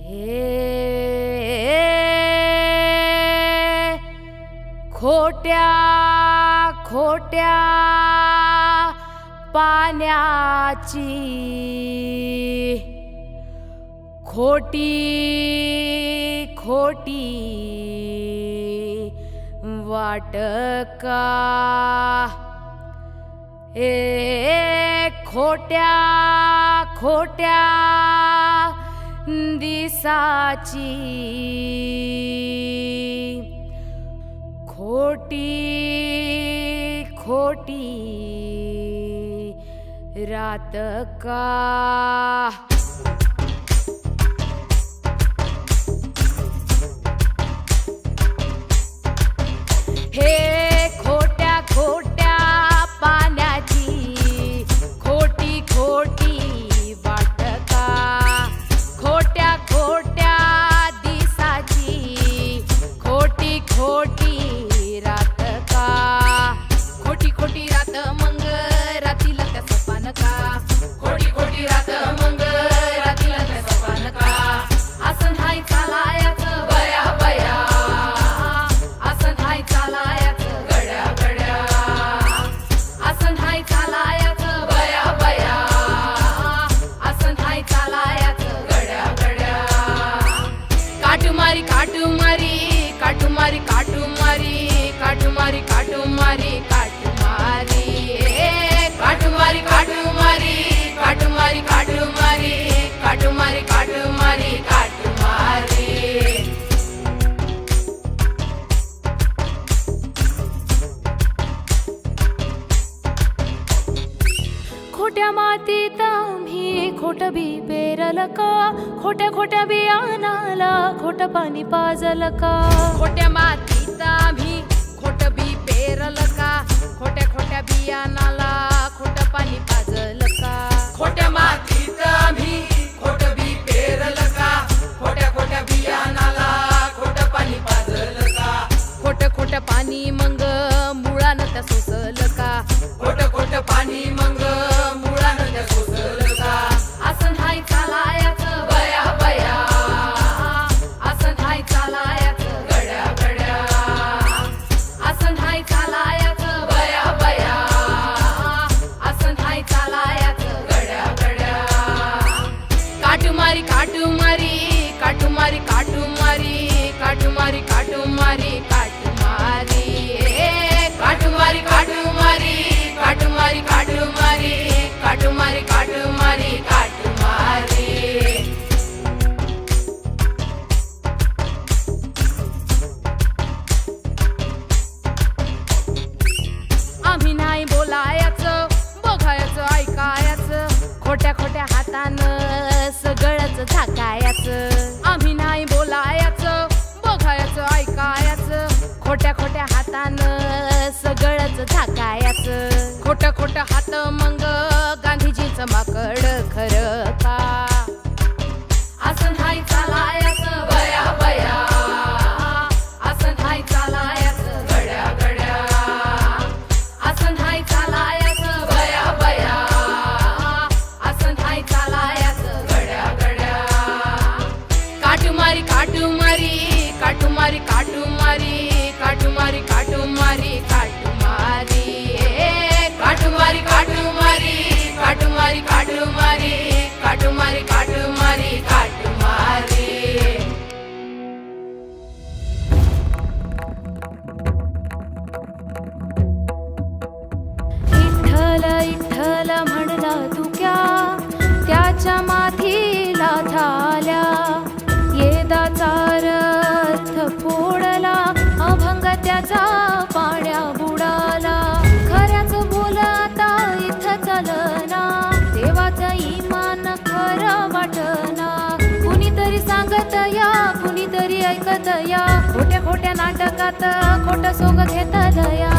हे खोट्या खोट्या पाण्याची खोटी खोटी वाटका ए खोट्या खोट्या दिसाची खोटी खोटी रात का हे खोट्या खोट्या पाण्याची खोटी खोटी वाटका खोट्या खोट्या दिसाची खोटी खोटी रात का खोटी खोटी रात मंग रातीला त्या सपान का खोटी खोटी रात मंग रातीला त्या सपान का असं नाही चालायचं बया बया असं नाही चालायचं गड्या गड्या असं नाही चालायचं बया बया असं नाही चालायचं गड्या गड्या काटुमारी काटुमारी काटुमारी काटुमारी काटुमारी काटुमारी काटुमारी काटुमारी काटुमारी काटुमारी काटुमारी काटुमारी काटुमारी काटुमारी खोट्या मातीत आम्ही खोट बी पेरल का खोट्या खोट्या बियाणाला खोट पाणी पाजल का खोट्या मातीत आम्ही खोट बी पेरल का खोट्या खोट्या बियाणाला खोट पाणी पाजल का खोट्या मातीत आम्ही खोट बी पेरल का खोट्या खोट्या बियाणाला खोट पाणी पाजल का खोट खोट पाणी मग मुळानं त्या सोसल का खोट खोट पाणी मग मुळानं त्या सोसल का असं नाही चालायचं बया बया असं नाही चालायचं गड्या गड्या असं नाही चालायचं बया बया असं नाही चालायचं गड्या गड्या काटुमारी काटुमारी काटुमारी काटुमारी काटुमारी काटुमारी काटुमारी काटुमारी काटुमारी काटुमारी काटुमारी काटुमारी काटुमारी काटुमारी आम्ही नाही बोलायचं बघायचं ऐकायचं खोट्या खोट्या हातानं सगळंच झाकायचं आम्ही नाही बोलायचं बघायचं ऐकायचं खोट्या खोट्या हातानं सगळंच झाकायचं खोटं खोटं हात मग गांधीजींचं माकड खरं का असं नाही चालायचं बया बया असं नाही चालायचं गड्या गड्या असं नाही चालायचं बया बया असं नाही चालायचं गड्या गड्या काटुमारी काटुमारी काटुमारी काटुमारी काटुमारी काटुमारी काटुमारी काटुमारी काटुमारी काटुमारी काटुमारी काटुमारी काटुमारी काटुमारी इठ्ठल इठ्ठल म्हणला तुक्या त्याच्या माथीला झाल्या येदाचा अर्थ फोडला अभंग त्याचा पाण्या बुडाला खऱ्याच बोल आता इथं चलना देवाचं इमान खरं वाटना कुणीतरी सांगत या कुणीतरी ऐकत या खोट्या खोट्या नाटकात खोट सोंग घेत दया